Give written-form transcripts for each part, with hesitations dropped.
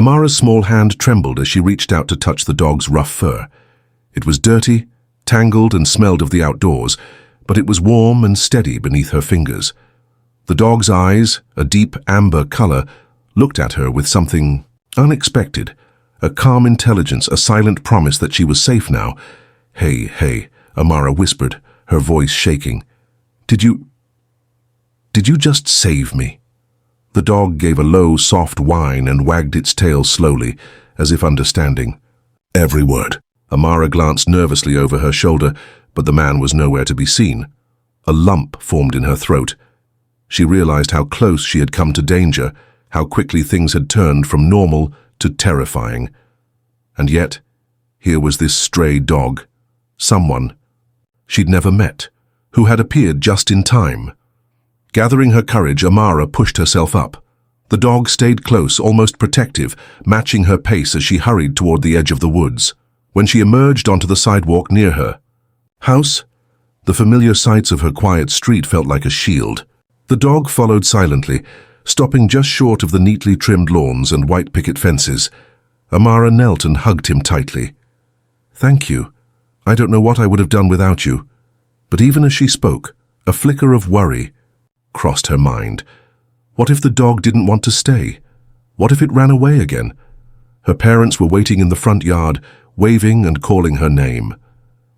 Amara's small hand trembled as she reached out to touch the dog's rough fur. It was dirty, tangled, and smelled of the outdoors, but it was warm and steady beneath her fingers. The dog's eyes, a deep amber color, looked at her with something unexpected, a calm intelligence, a silent promise that she was safe now. "Hey, hey," Amara whispered, her voice shaking. Did you just save me?" The dog gave a low, soft whine and wagged its tail slowly, as if understanding. "Every word." Amara glanced nervously over her shoulder, but the man was nowhere to be seen. A lump formed in her throat. She realized how close she had come to danger, how quickly things had turned from normal to terrifying. And yet, here was this stray dog, someone she'd never met, who had appeared just in time. Gathering her courage, Amara pushed herself up. The dog stayed close, almost protective, matching her pace as she hurried toward the edge of the woods. When she emerged onto the sidewalk near her house, the familiar sights of her quiet street felt like a shield. The dog followed silently, stopping just short of the neatly trimmed lawns and white picket fences. Amara knelt and hugged him tightly. "Thank you. I don't know what I would have done without you." But even as she spoke, a flicker of worry crossed her mind. What if the dog didn't want to stay? What if it ran away again? Her parents were waiting in the front yard, waving and calling her name.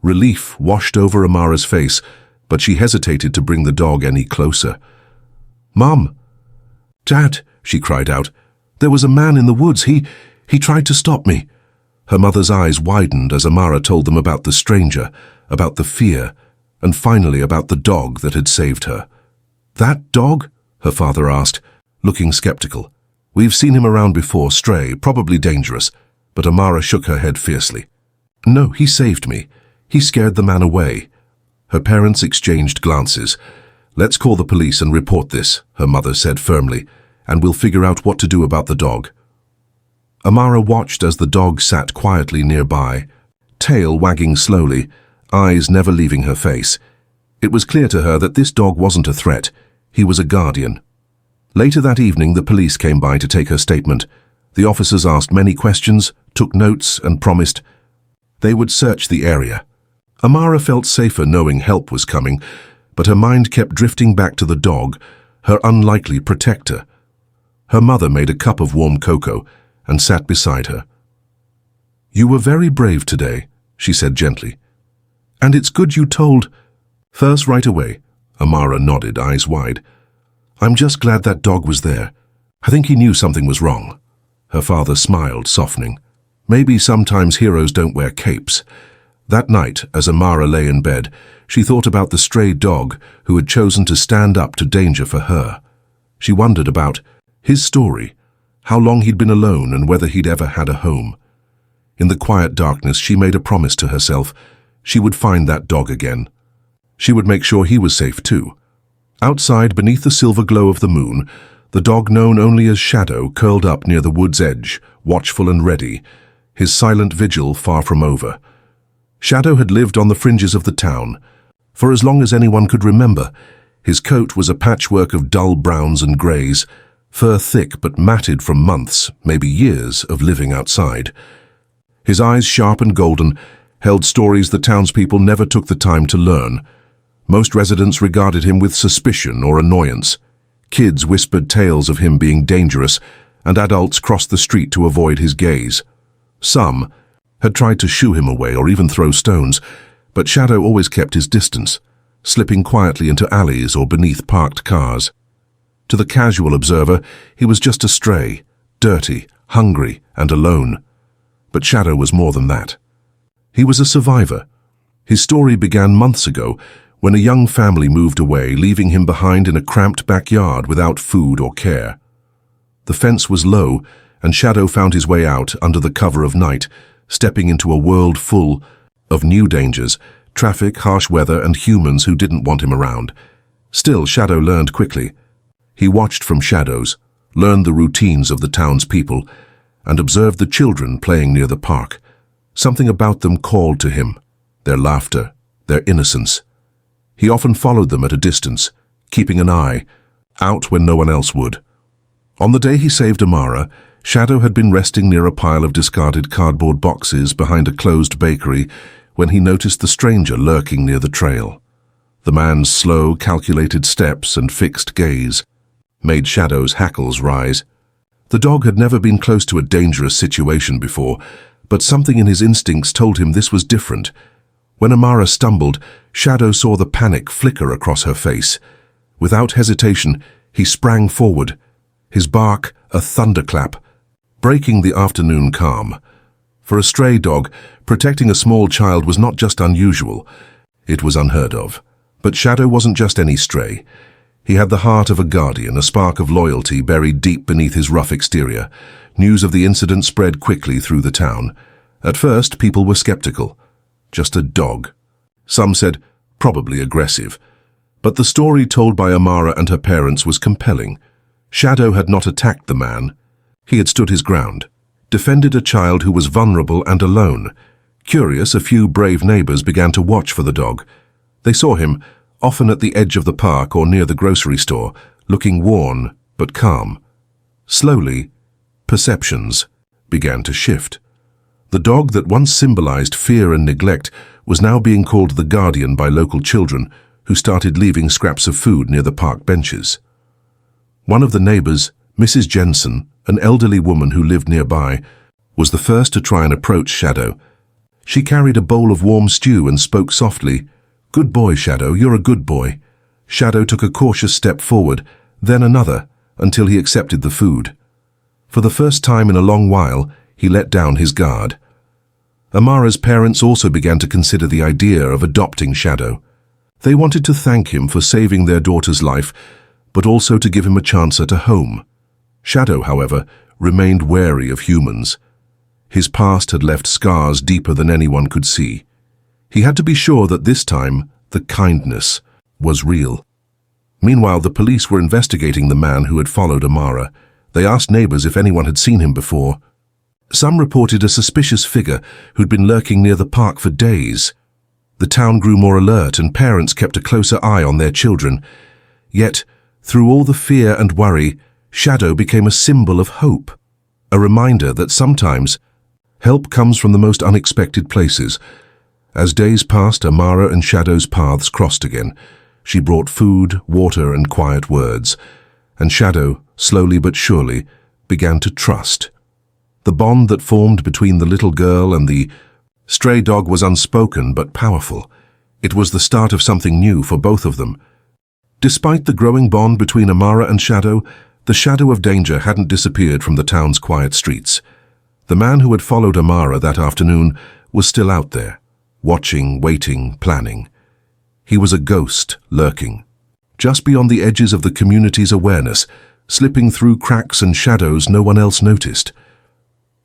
Relief washed over Amara's face, but she hesitated to bring the dog any closer. "Mom! Dad!" she cried out. "There was a man in the woods. He tried to stop me." Her mother's eyes widened as Amara told them about the stranger, about the fear, and finally about the dog that had saved her. "That dog?" her father asked, looking skeptical. "We've seen him around before, stray, probably dangerous." But Amara shook her head fiercely. "No, he saved me. He scared the man away." Her parents exchanged glances. "Let's call the police and report this," her mother said firmly, "and we'll figure out what to do about the dog." Amara watched as the dog sat quietly nearby, tail wagging slowly, eyes never leaving her face. It was clear to her that this dog wasn't a threat. He was a guardian. Later that evening, the police came by to take her statement. The officers asked many questions, took notes, and promised they would search the area. Amara felt safer knowing help was coming, but her mind kept drifting back to the dog, her unlikely protector. Her mother made a cup of warm cocoa and sat beside her. "You were very brave today," she said gently. "And it's good you told—" "First, right away," Amara nodded, eyes wide. "I'm just glad that dog was there. I think he knew something was wrong." Her father smiled, softening. "Maybe sometimes heroes don't wear capes." That night, as Amara lay in bed, she thought about the stray dog who had chosen to stand up to danger for her. She wondered about his story, how long he'd been alone and whether he'd ever had a home. In the quiet darkness, she made a promise to herself. She would find that dog again. She would make sure he was safe too. Outside, beneath the silver glow of the moon, the dog known only as Shadow curled up near the wood's edge, watchful and ready, his silent vigil far from over. Shadow had lived on the fringes of the town. For as long as anyone could remember, his coat was a patchwork of dull browns and greys, fur thick but matted from months, maybe years, of living outside. His eyes, sharp and golden, held stories the townspeople never took the time to learn. Most residents regarded him with suspicion or annoyance. Kids whispered tales of him being dangerous, and adults crossed the street to avoid his gaze. Some had tried to shoo him away or even throw stones, but Shadow always kept his distance, slipping quietly into alleys or beneath parked cars. To the casual observer, he was just a stray, dirty, hungry, and alone. But Shadow was more than that. He was a survivor. His story began months ago, when a young family moved away, leaving him behind in a cramped backyard without food or care. The fence was low, and Shadow found his way out under the cover of night, stepping into a world full of new dangers, traffic, harsh weather, and humans who didn't want him around. Still, Shadow learned quickly. He watched from shadows, learned the routines of the town's people, and observed the children playing near the park. Something about them called to him, their laughter, their innocence. He often followed them at a distance, keeping an eye out when no one else would. On the day he saved Amara, Shadow had been resting near a pile of discarded cardboard boxes behind a closed bakery when he noticed the stranger lurking near the trail. The man's slow, calculated steps and fixed gaze made Shadow's hackles rise. The dog had never been close to a dangerous situation before, but something in his instincts told him this was different. When Amara stumbled, Shadow saw the panic flicker across her face. Without hesitation, he sprang forward, his bark a thunderclap, breaking the afternoon calm. For a stray dog, protecting a small child was not just unusual, it was unheard of. But Shadow wasn't just any stray. He had the heart of a guardian, a spark of loyalty buried deep beneath his rough exterior. News of the incident spread quickly through the town. At first, people were skeptical. Just a dog. Some said, probably aggressive. But the story told by Amara and her parents was compelling. Shadow had not attacked the man. He had stood his ground, defended a child who was vulnerable and alone. Curious, a few brave neighbors began to watch for the dog. They saw him, often at the edge of the park or near the grocery store, looking worn but calm. Slowly, perceptions began to shift. The dog that once symbolized fear and neglect was now being called the guardian by local children who started leaving scraps of food near the park benches. One of the neighbors, Mrs. Jensen, an elderly woman who lived nearby, was the first to try and approach Shadow. She carried a bowl of warm stew and spoke softly. "Good boy, Shadow, you're a good boy." Shadow took a cautious step forward, then another, until he accepted the food. For the first time in a long while, he let down his guard. Amara's parents also began to consider the idea of adopting Shadow. They wanted to thank him for saving their daughter's life, but also to give him a chance at a home. Shadow, however, remained wary of humans. His past had left scars deeper than anyone could see. He had to be sure that this time, the kindness was real. Meanwhile, the police were investigating the man who had followed Amara. They asked neighbors if anyone had seen him before. Some reported a suspicious figure who'd been lurking near the park for days. The town grew more alert and parents kept a closer eye on their children. Yet, through all the fear and worry, Shadow became a symbol of hope. A reminder that sometimes help comes from the most unexpected places. As days passed, Amara and Shadow's paths crossed again. She brought food, water, and quiet words. And Shadow, slowly but surely, began to trust. The bond that formed between the little girl and the stray dog was unspoken but powerful. It was the start of something new for both of them. Despite the growing bond between Amara and Shadow, the shadow of danger hadn't disappeared from the town's quiet streets. The man who had followed Amara that afternoon was still out there, watching, waiting, planning. He was a ghost lurking, just beyond the edges of the community's awareness, slipping through cracks and shadows no one else noticed.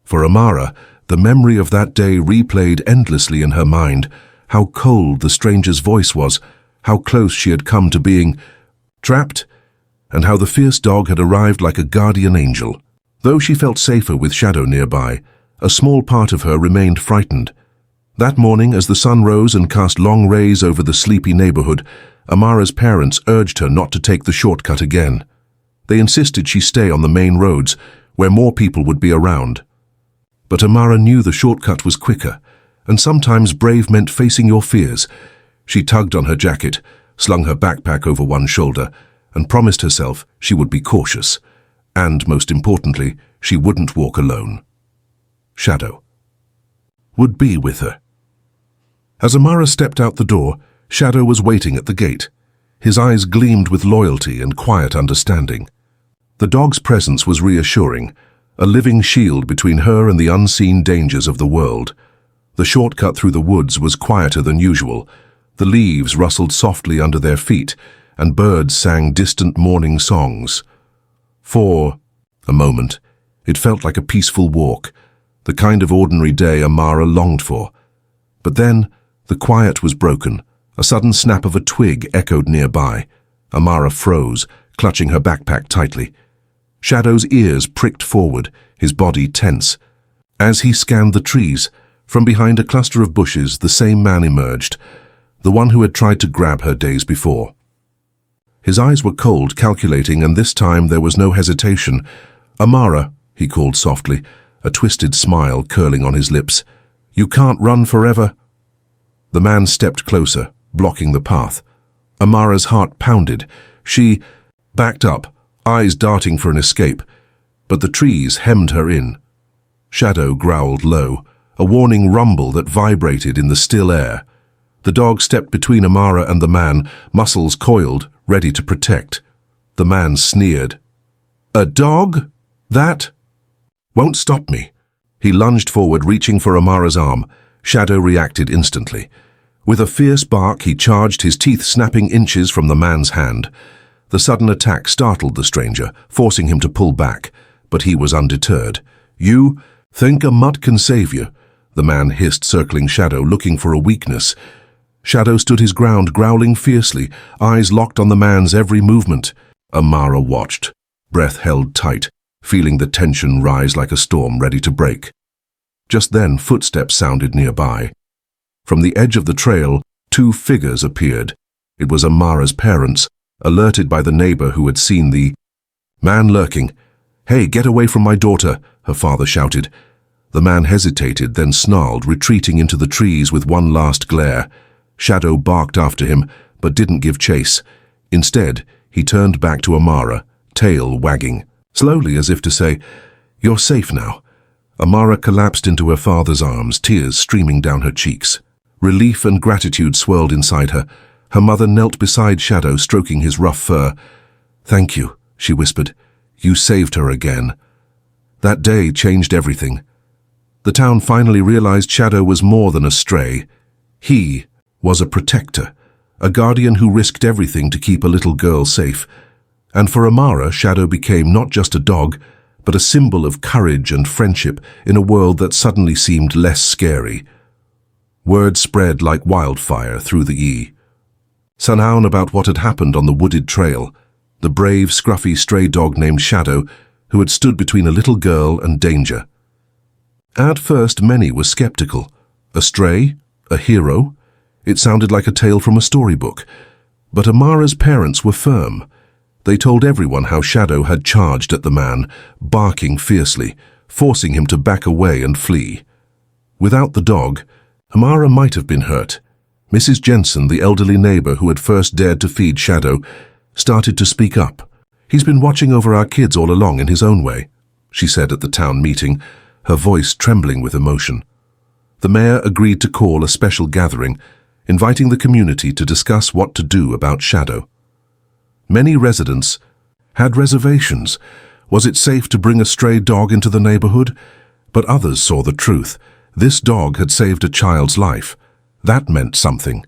For Amara, the memory of that day replayed endlessly in her mind, how cold the stranger's voice was, how close she had come to being trapped, and how the fierce dog had arrived like a guardian angel. Though she felt safer with Shadow nearby, a small part of her remained frightened. That morning, as the sun rose and cast long rays over the sleepy neighborhood, Amara's parents urged her not to take the shortcut again. They insisted she stay on the main roads, where more people would be around. But Amara knew the shortcut was quicker, and sometimes brave meant facing your fears. She tugged on her jacket, slung her backpack over one shoulder, and promised herself she would be cautious. And, most importantly, she wouldn't walk alone. Shadow would be with her. As Amara stepped out the door, Shadow was waiting at the gate. His eyes gleamed with loyalty and quiet understanding. The dog's presence was reassuring, a living shield between her and the unseen dangers of the world. The shortcut through the woods was quieter than usual. The leaves rustled softly under their feet, and birds sang distant morning songs. For a moment, it felt like a peaceful walk, the kind of ordinary day Amara longed for. But then, the quiet was broken. A sudden snap of a twig echoed nearby. Amara froze, clutching her backpack tightly. Shadow's ears pricked forward, his body tense. As he scanned the trees, from behind a cluster of bushes, the same man emerged, the one who had tried to grab her days before. His eyes were cold, calculating, and this time there was no hesitation. "Amara," he called softly, a twisted smile curling on his lips. "You can't run forever." The man stepped closer, blocking the path. Amara's heart pounded. She backed up, eyes darting for an escape, but the trees hemmed her in. Shadow growled low, a warning rumble that vibrated in the still air. The dog stepped between Amara and the man, muscles coiled, ready to protect. The man sneered. "A dog? That won't stop me." He lunged forward, reaching for Amara's arm. Shadow reacted instantly. With a fierce bark, he charged, his teeth snapping inches from the man's hand. The sudden attack startled the stranger, forcing him to pull back, but he was undeterred. "You think a mutt can save you?" the man hissed, circling Shadow, looking for a weakness. Shadow stood his ground, growling fiercely, eyes locked on the man's every movement. Amara watched, breath held tight, feeling the tension rise like a storm ready to break. Just then, footsteps sounded nearby. From the edge of the trail, two figures appeared. It was Amara's parents, alerted by the neighbor who had seen the man lurking. "Hey, get away from my daughter," her father shouted. The man hesitated, then snarled, retreating into the trees with one last glare. Shadow barked after him, but didn't give chase. Instead, he turned back to Amara, tail wagging, slowly as if to say, "You're safe now." Amara collapsed into her father's arms, tears streaming down her cheeks. Relief and gratitude swirled inside her. Her mother knelt beside Shadow, stroking his rough fur. "Thank you," she whispered. "You saved her again." That day changed everything. The town finally realized Shadow was more than a stray. He was a protector, a guardian who risked everything to keep a little girl safe. And for Amara, Shadow became not just a dog, but a symbol of courage and friendship in a world that suddenly seemed less scary. Word spread like wildfire through the Sunhown about what had happened on the wooded trail, the brave, scruffy stray dog named Shadow, who had stood between a little girl and danger. At first, many were skeptical. A stray? A hero? It sounded like a tale from a storybook. But Amara's parents were firm. They told everyone how Shadow had charged at the man, barking fiercely, forcing him to back away and flee. Without the dog, Amara might have been hurt. Mrs. Jensen, the elderly neighbor who had first dared to feed Shadow, started to speak up. "He's been watching over our kids all along in his own way," she said at the town meeting, her voice trembling with emotion. The mayor agreed to call a special gathering, inviting the community to discuss what to do about Shadow. Many residents had reservations. Was it safe to bring a stray dog into the neighborhood? But others saw the truth. This dog had saved a child's life. That meant something.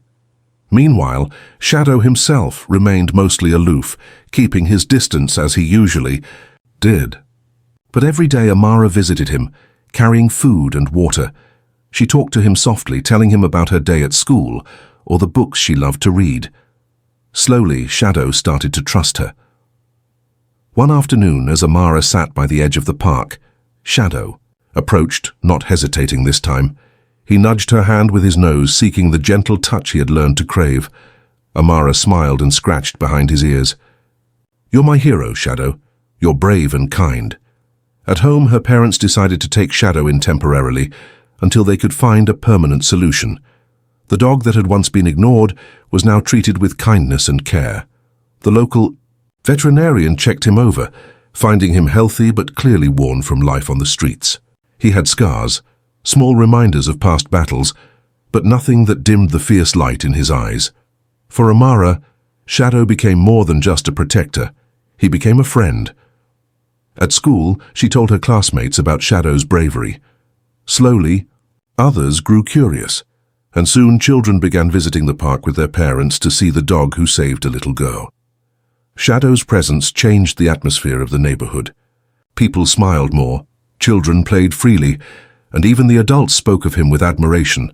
Meanwhile, Shadow himself remained mostly aloof, keeping his distance as he usually did. But every day Amara visited him, carrying food and water. She talked to him softly, telling him about her day at school or the books she loved to read. Slowly, Shadow started to trust her. One afternoon, as Amara sat by the edge of the park, Shadow approached, not hesitating this time. He nudged her hand with his nose, seeking the gentle touch he had learned to crave. Amara smiled and scratched behind his ears. "You're my hero, Shadow. You're brave and kind." At home, her parents decided to take Shadow in temporarily, until they could find a permanent solution. The dog that had once been ignored was now treated with kindness and care. The local veterinarian checked him over, finding him healthy but clearly worn from life on the streets. He had scars, small reminders of past battles, but nothing that dimmed the fierce light in his eyes. For Amara, Shadow became more than just a protector. He became a friend. At school, she told her classmates about Shadow's bravery. Slowly, others grew curious, and soon children began visiting the park with their parents to see the dog who saved a little girl. Shadow's presence changed the atmosphere of the neighborhood. People smiled more, children played freely, and even the adults spoke of him with admiration.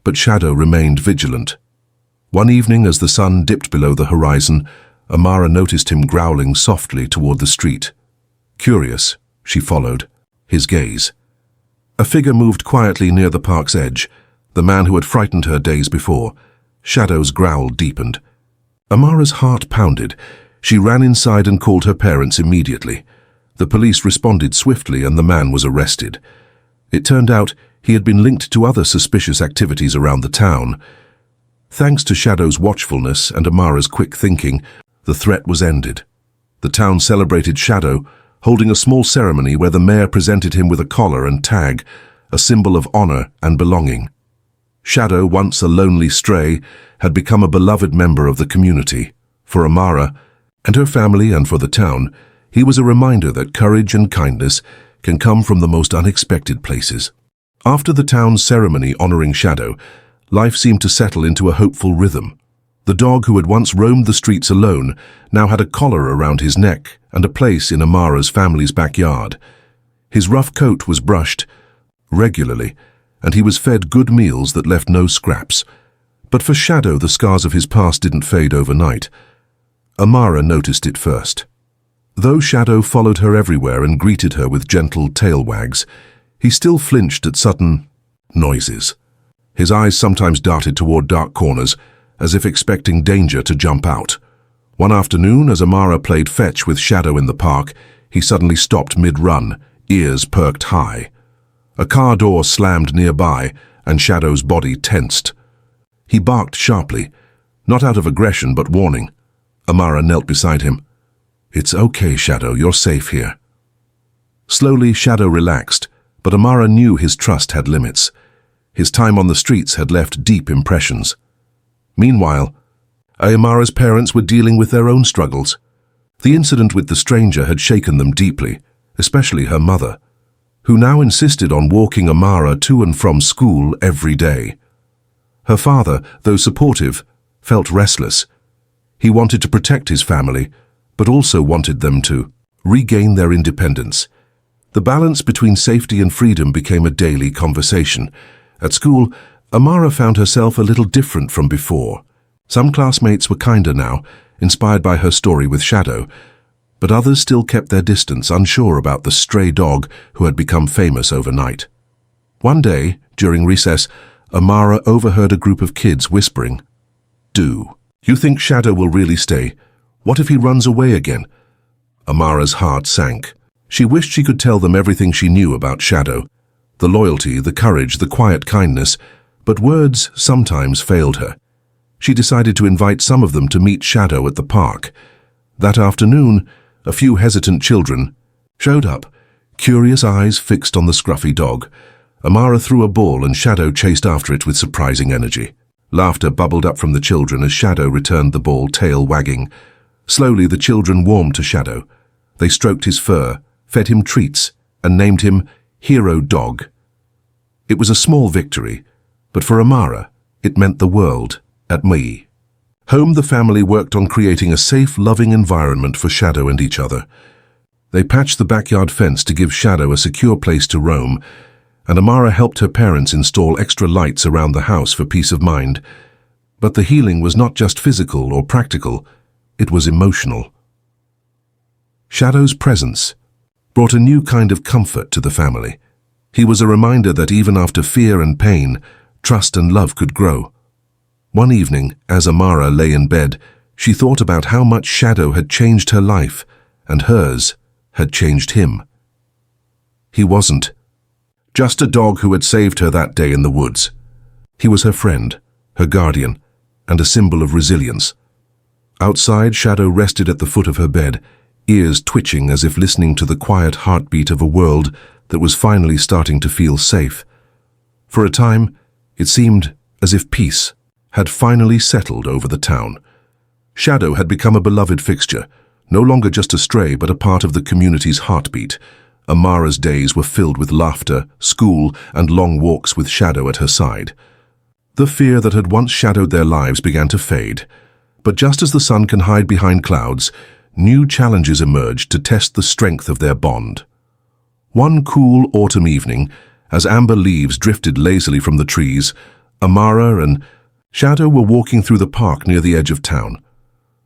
But Shadow remained vigilant. One evening, as the sun dipped below the horizon, Amara noticed him growling softly toward the street. Curious, she followed, his gaze. A figure moved quietly near the park's edge, the man who had frightened her days before. Shadow's growl deepened. Amara's heart pounded. She ran inside and called her parents immediately. The police responded swiftly and the man was arrested. It turned out he had been linked to other suspicious activities around the town. Thanks to Shadow's watchfulness and Amara's quick thinking, the threat was ended. The town celebrated Shadow, holding a small ceremony where the mayor presented him with a collar and tag, a symbol of honor and belonging. Shadow, once a lonely stray, had become a beloved member of the community. For Amara and her family and for the town, he was a reminder that courage and kindness can come from the most unexpected places. After the town's ceremony honoring Shadow, life seemed to settle into a hopeful rhythm. The dog who had once roamed the streets alone now had a collar around his neck and a place in Amara's family's backyard. His rough coat was brushed regularly, and he was fed good meals that left no scraps. But for Shadow, the scars of his past didn't fade overnight. Amara noticed it first. Though Shadow followed her everywhere and greeted her with gentle tail wags, he still flinched at sudden noises. His eyes sometimes darted toward dark corners, as if expecting danger to jump out. One afternoon, as Amara played fetch with Shadow in the park, he suddenly stopped mid-run, ears perked high. A car door slammed nearby, and Shadow's body tensed. He barked sharply, not out of aggression but warning. Amara knelt beside him. "It's okay, Shadow, you're safe here." Slowly, Shadow relaxed, but Amara knew his trust had limits. His time on the streets had left deep impressions. Meanwhile, Amara's parents were dealing with their own struggles. The incident with the stranger had shaken them deeply, especially her mother, who now insisted on walking Amara to and from school every day. Her father, though supportive, felt restless. He wanted to protect his family, but also wanted them to regain their independence. The balance between safety and freedom became a daily conversation. At school, Amara found herself a little different from before. Some classmates were kinder now, inspired by her story with Shadow, but others still kept their distance, unsure about the stray dog who had become famous overnight. One day, during recess, Amara overheard a group of kids whispering, "Do you think Shadow will really stay? What if he runs away again?" Amara's heart sank. She wished she could tell them everything she knew about Shadow, the loyalty, the courage, the quiet kindness, but words sometimes failed her. She decided to invite some of them to meet Shadow at the park. That afternoon, a few hesitant children showed up, curious eyes fixed on the scruffy dog. Amara threw a ball and Shadow chased after it with surprising energy. Laughter bubbled up from the children as Shadow returned the ball, tail wagging. Slowly, the children warmed to Shadow. They stroked his fur, fed him treats, and named him Hero Dog. It was a small victory, but for Amara, it meant the world at Mai. Home, the family worked on creating a safe, loving environment for Shadow and each other. They patched the backyard fence to give Shadow a secure place to roam, and Amara helped her parents install extra lights around the house for peace of mind. But the healing was not just physical or practical, it was emotional. Shadow's presence brought a new kind of comfort to the family. He was a reminder that even after fear and pain, trust and love could grow. One evening, as Amara lay in bed, she thought about how much Shadow had changed her life, and hers had changed him. He wasn't just a dog who had saved her that day in the woods. He was her friend, her guardian, and a symbol of resilience. Outside, Shadow rested at the foot of her bed, ears twitching as if listening to the quiet heartbeat of a world that was finally starting to feel safe. For a time, it seemed as if peace had finally settled over the town. Shadow had become a beloved fixture, no longer just a stray but a part of the community's heartbeat. Amara's days were filled with laughter, school, and long walks with Shadow at her side. The fear that had once shadowed their lives began to fade, but just as the sun can hide behind clouds, new challenges emerged to test the strength of their bond. One cool autumn evening, as amber leaves drifted lazily from the trees, Amara and Shadow were walking through the park near the edge of town.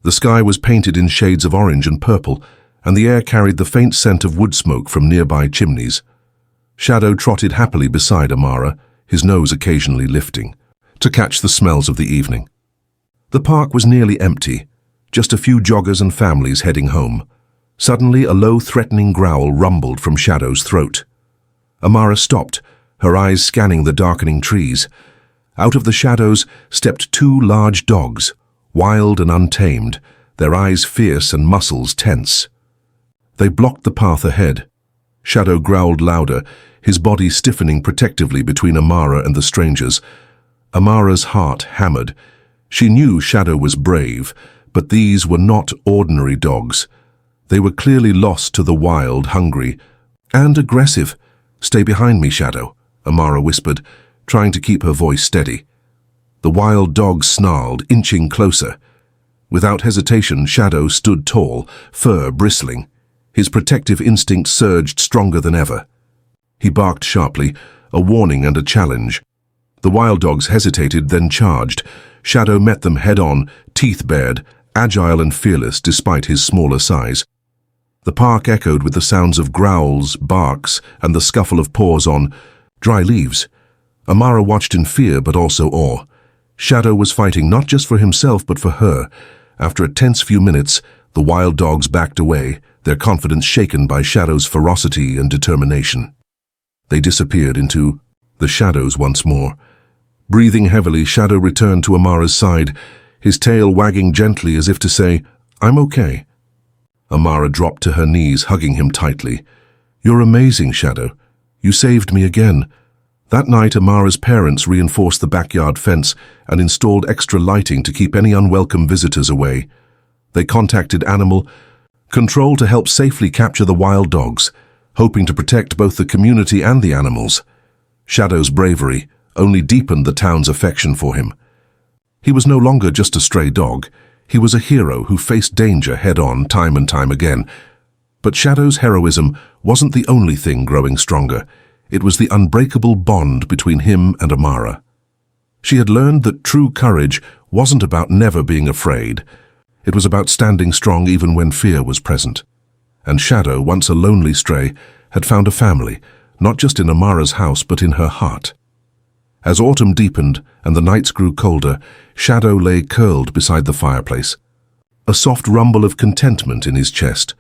The sky was painted in shades of orange and purple, and the air carried the faint scent of wood smoke from nearby chimneys. Shadow trotted happily beside Amara, his nose occasionally lifting, to catch the smells of the evening. The park was nearly empty, just a few joggers and families heading home. Suddenly, a low, threatening growl rumbled from Shadow's throat. Amara stopped, her eyes scanning the darkening trees. Out of the shadows stepped two large dogs, wild and untamed, their eyes fierce and muscles tense. They blocked the path ahead. Shadow growled louder, his body stiffening protectively between Amara and the strangers. Amara's heart hammered. She knew Shadow was brave, but these were not ordinary dogs. They were clearly lost to the wild, hungry, and aggressive. "Stay behind me, Shadow," Amara whispered, trying to keep her voice steady. The wild dog snarled, inching closer. Without hesitation, Shadow stood tall, fur bristling. His protective instinct surged stronger than ever. He barked sharply, a warning and a challenge. The wild dogs hesitated, then charged. Shadow met them head-on, teeth bared, agile and fearless despite his smaller size. The park echoed with the sounds of growls, barks, and the scuffle of paws on dry leaves. Amara watched in fear but also awe. Shadow was fighting not just for himself but for her. After a tense few minutes, the wild dogs backed away, their confidence shaken by Shadow's ferocity and determination. They disappeared into the shadows once more. Breathing heavily, Shadow returned to Amara's side, his tail wagging gently as if to say, "I'm okay." Amara dropped to her knees, hugging him tightly. "You're amazing, Shadow. You saved me again." That night, Amara's parents reinforced the backyard fence and installed extra lighting to keep any unwelcome visitors away. They contacted Animal Control to help safely capture the wild dogs, hoping to protect both the community and the animals. Shadow's bravery only deepened the town's affection for him. He was no longer just a stray dog. He was a hero who faced danger head-on time and time again. But Shadow's heroism wasn't the only thing growing stronger. It was the unbreakable bond between him and Amara. She had learned that true courage wasn't about never being afraid. It was about standing strong even when fear was present. And Shadow, once a lonely stray, had found a family, not just in Amara's house but in her heart. As autumn deepened and the nights grew colder, Shadow lay curled beside the fireplace, a soft rumble of contentment in his chest.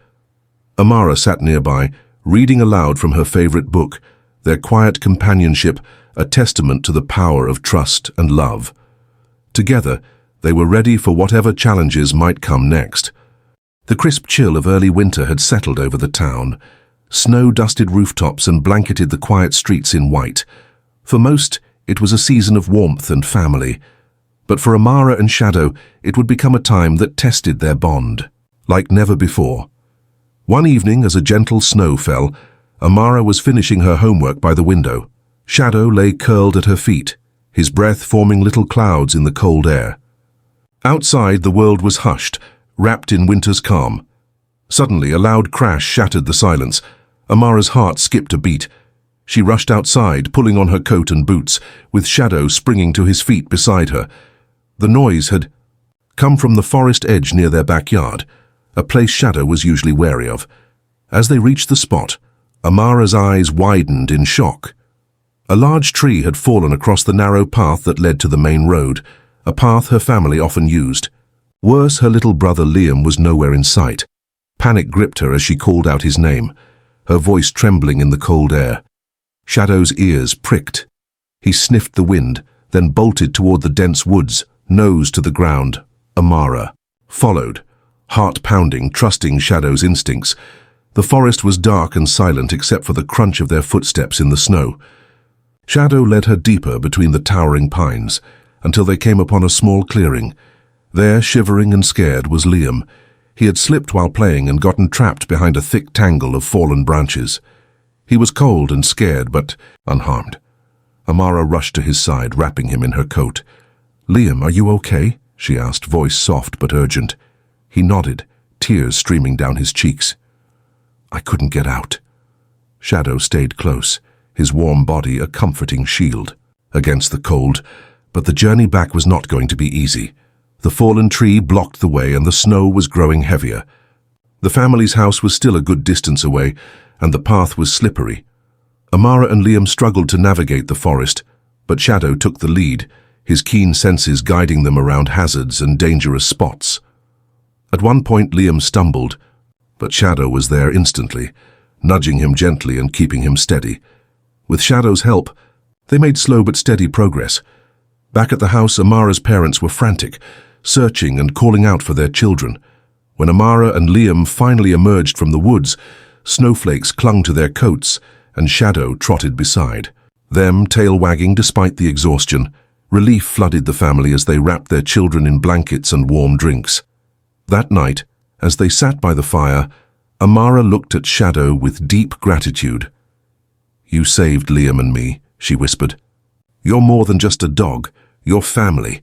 Amara sat nearby, reading aloud from her favorite book, their quiet companionship a testament to the power of trust and love. Together, they were ready for whatever challenges might come next. The crisp chill of early winter had settled over the town. Snow dusted rooftops and blanketed the quiet streets in white. For most, it was a season of warmth and family. But for Amara and Shadow, it would become a time that tested their bond, like never before. One evening, as a gentle snow fell, Amara was finishing her homework by the window. Shadow lay curled at her feet, his breath forming little clouds in the cold air. Outside, the world was hushed, wrapped in winter's calm. Suddenly, a loud crash shattered the silence. Amara's heart skipped a beat. She rushed outside, pulling on her coat and boots, with Shadow springing to his feet beside her. The noise had come from the forest edge near their backyard, a place Shadow was usually wary of. As they reached the spot, Amara's eyes widened in shock. A large tree had fallen across the narrow path that led to the main road, a path her family often used. Worse, her little brother Liam was nowhere in sight. Panic gripped her as she called out his name, her voice trembling in the cold air. Shadow's ears pricked. He sniffed the wind, then bolted toward the dense woods, nose to the ground. Amara followed, heart pounding, trusting Shadow's instincts. The forest was dark and silent except for the crunch of their footsteps in the snow. Shadow led her deeper between the towering pines, until they came upon a small clearing. There, shivering and scared, was Liam. He had slipped while playing and gotten trapped behind a thick tangle of fallen branches. He was cold and scared, but unharmed. Amara rushed to his side, wrapping him in her coat. "Liam, are you okay?" she asked, voice soft but urgent. He nodded, tears streaming down his cheeks. "I couldn't get out." Shadow stayed close, his warm body a comforting shield against the cold, but the journey back was not going to be easy. The fallen tree blocked the way and the snow was growing heavier. The family's house was still a good distance away, and the path was slippery. Amara and Liam struggled to navigate the forest, but Shadow took the lead, his keen senses guiding them around hazards and dangerous spots. At one point, Liam stumbled, But Shadow was there instantly, nudging him gently and keeping him steady. With Shadow's help, they made slow but steady progress. Back at the house, Amara's parents were frantic, searching and calling out for their children. When Amara and Liam finally emerged from the woods, snowflakes clung to their coats and Shadow trotted beside. Them, tail wagging despite the exhaustion, relief flooded the family as they wrapped their children in blankets and warm drinks. That night, as they sat by the fire, Amara looked at Shadow with deep gratitude. "You saved Liam and me," she whispered. "You're more than just a dog, you're family."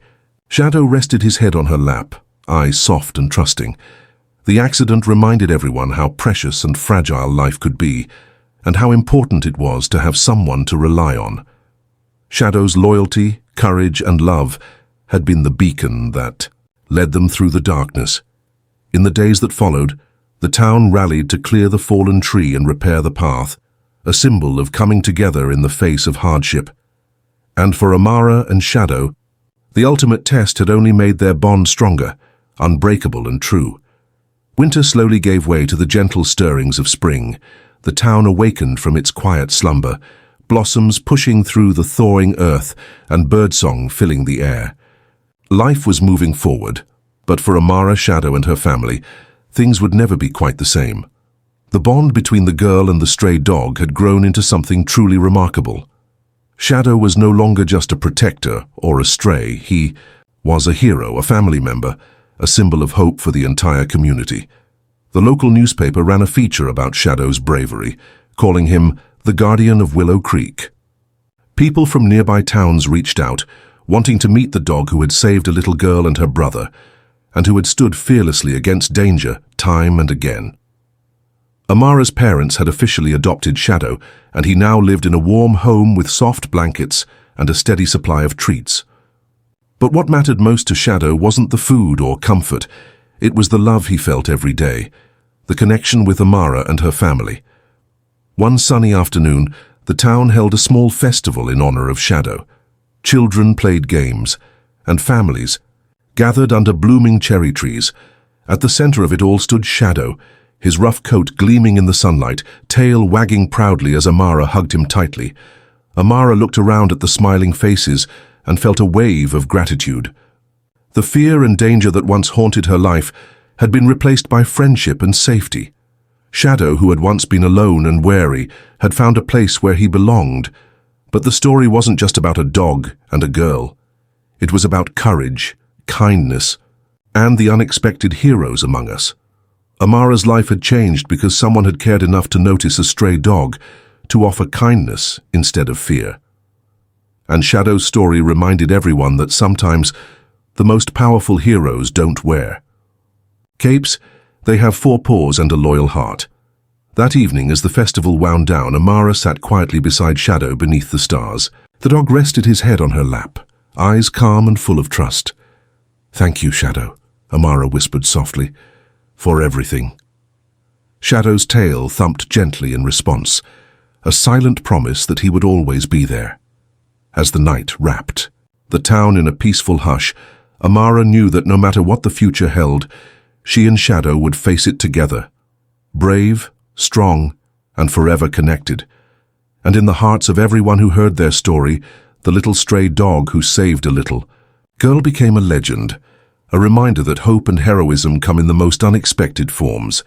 Shadow rested his head on her lap, eyes soft and trusting. The accident reminded everyone how precious and fragile life could be, and how important it was to have someone to rely on. Shadow's loyalty, courage, and love had been the beacon that led them through the darkness. In the days that followed, the town rallied to clear the fallen tree and repair the path, a symbol of coming together in the face of hardship. And for Amara and Shadow, the ultimate test had only made their bond stronger, unbreakable and true. Winter slowly gave way to the gentle stirrings of spring. The town awakened from its quiet slumber, blossoms pushing through the thawing earth and birdsong filling the air. Life was moving forward, but for Amara, Shadow, and her family, things would never be quite the same. The bond between the girl and the stray dog had grown into something truly remarkable. Shadow was no longer just a protector or a stray. He was a hero, a family member, a symbol of hope for the entire community. The local newspaper ran a feature about Shadow's bravery, calling him the Guardian of Willow Creek. People from nearby towns reached out, wanting to meet the dog who had saved a little girl and her brother, and who had stood fearlessly against danger time and again. Amara's parents had officially adopted Shadow, and he now lived in a warm home with soft blankets and a steady supply of treats. But what mattered most to Shadow wasn't the food or comfort. It was the love he felt every day, the connection with Amara and her family. One sunny afternoon, the town held a small festival in honor of Shadow. Children played games, and families gathered under blooming cherry trees. At the center of it all stood Shadow, his rough coat gleaming in the sunlight, tail wagging proudly as Amara hugged him tightly. Amara looked around at the smiling faces and felt a wave of gratitude. The fear and danger that once haunted her life had been replaced by friendship and safety. Shadow, who had once been alone and wary, had found a place where he belonged. But the story wasn't just about a dog and a girl. It was about courage, kindness, and the unexpected heroes among us. Amara's life had changed because someone had cared enough to notice a stray dog, to offer kindness instead of fear. And Shadow's story reminded everyone that sometimes the most powerful heroes don't wear capes. They have 4 paws and a loyal heart. That evening, as the festival wound down, Amara sat quietly beside Shadow beneath the stars. The dog rested his head on her lap, eyes calm and full of trust. "Thank you, Shadow," Amara whispered softly, "for everything." Shadow's tail thumped gently in response, a silent promise that he would always be there. As the night wrapped the town in a peaceful hush, Amara knew that no matter what the future held, she and Shadow would face it together, brave, strong, and forever connected. And in the hearts of everyone who heard their story, the little stray dog who saved a little girl became a legend, a reminder that hope and heroism come in the most unexpected forms.